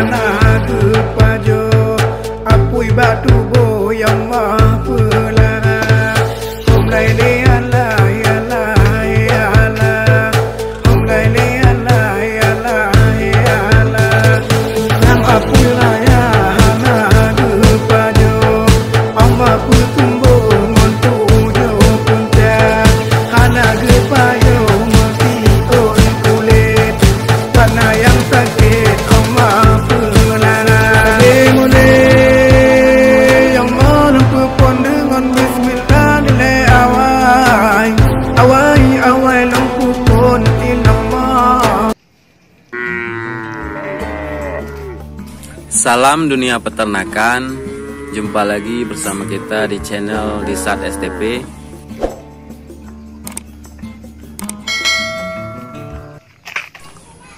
anak kepajo apui batu boyang mapula om lai le ala ala ala om lai le ala ala ala nang apui raya anak kepajo om mapu tumbo montu jo punta anak kepajo mati on kulit karena yang sakit om mapula mule yang mampu pon dengan bismillah nilai awai awai awai lampu pon inama. Salam dunia peternakan, jumpa lagi bersama kita di channel Disat STP.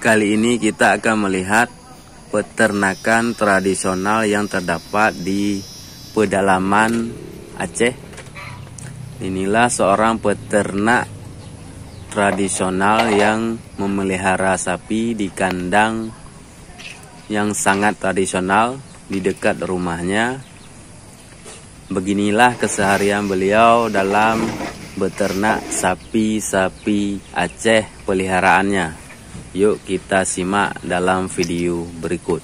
Kali ini kita akan melihat peternakan tradisional yang terdapat di pedalaman Aceh. Inilah seorang peternak tradisional yang memelihara sapi di kandang yang sangat tradisional di dekat rumahnya. Beginilah keseharian beliau dalam beternak sapi-sapi Aceh peliharaannya. Yuk kita simak dalam video berikut.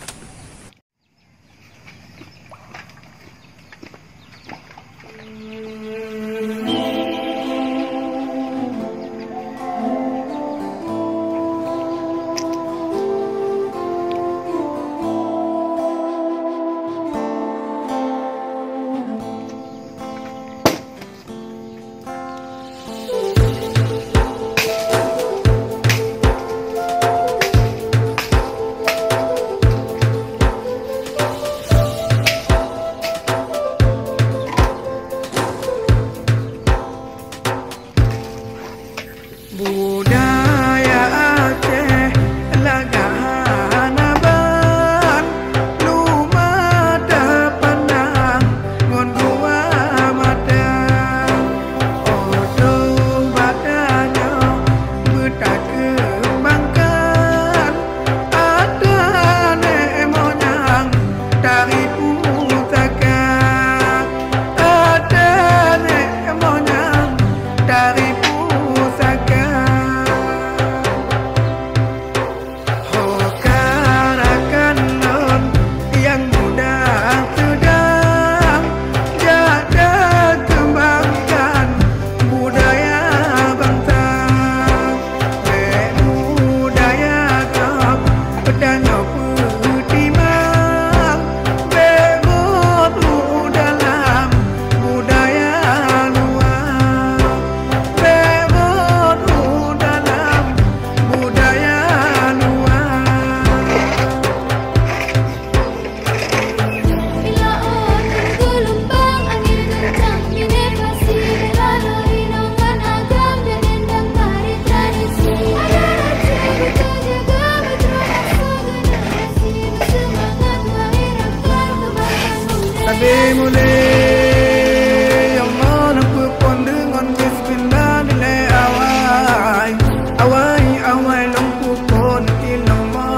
Budaya Aceh laganaban lumada pandang ngon dua mata odong badannya betak kembangkan ada nemonyang dari pusaka ada nemonyang dari mule yang mampu pon dengan bismillah nilai awai awai awai lampu pon inama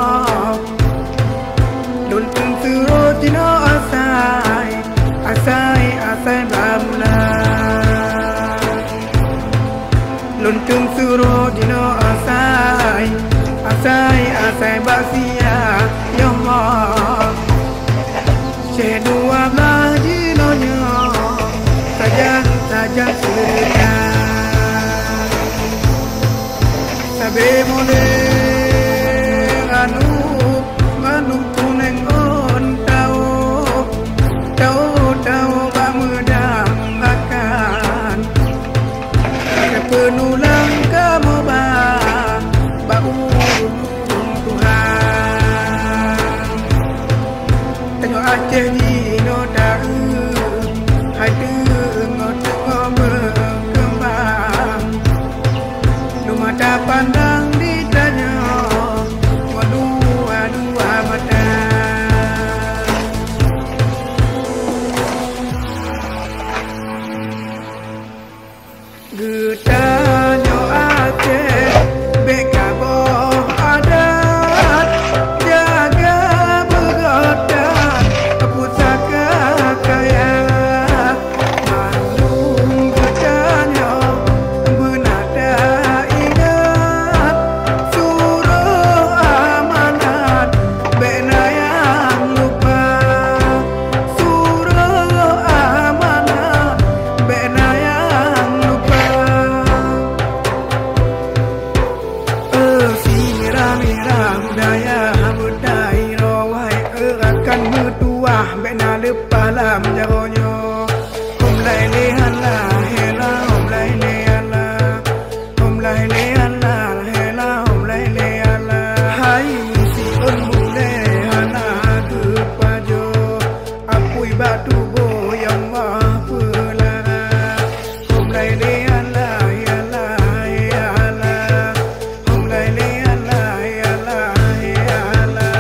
dul tenturo dino asai asai asai bamla luntun suro dino asai asai asai basia yama dua belah dinonya sajang seria sabe mole anu kuneng on tau bamudang makan penulang kamu bau Tuhan tengok Aceh ni no dah ada ngotong berkembang rumah dah pandang ditanya dua mata getanya Aceh beka boh adat jaga bena lepas lah menjaronyo. Om lai lehan lah hela om lai lehan lah. Om lai lehan lah hela om lai lehan lah. Hai si on mule hana kepajo. Apui batu boyang mapelara. Om lai lehan lah hela hela. Om lai lehan lah hela hela.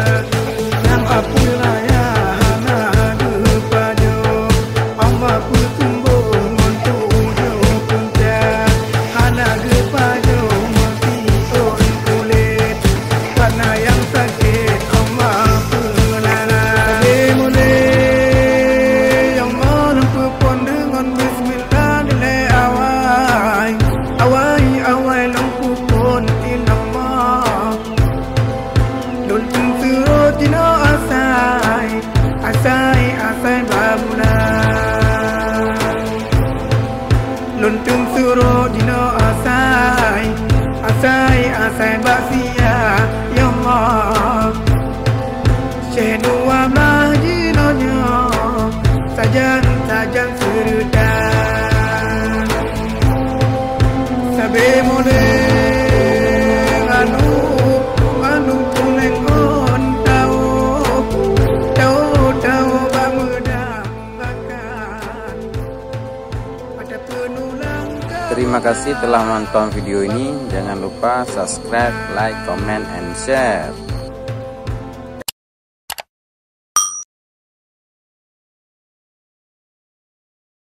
Nang apui raya hana kepajo. Amma putumbo montu jo punta. Hana kepajo mati on kulit. Karena yang sakit amma pelara. Mule yang malam pepon dengan bismillah nilai awai. Awai awai lampu pon inama. Lontong surut dino asai. Asai asai babulan. Lontong surut dino asai. Asai asai baksia ya Allah. Syekh Nuwamlah jinonya. Sajan sajan serutan. Sabe mole anu anu kuning on tau tau tau bamudang bahkan ada penulang. Terima kasih telah menonton video ini. Jangan lupa subscribe, like, comment, and share.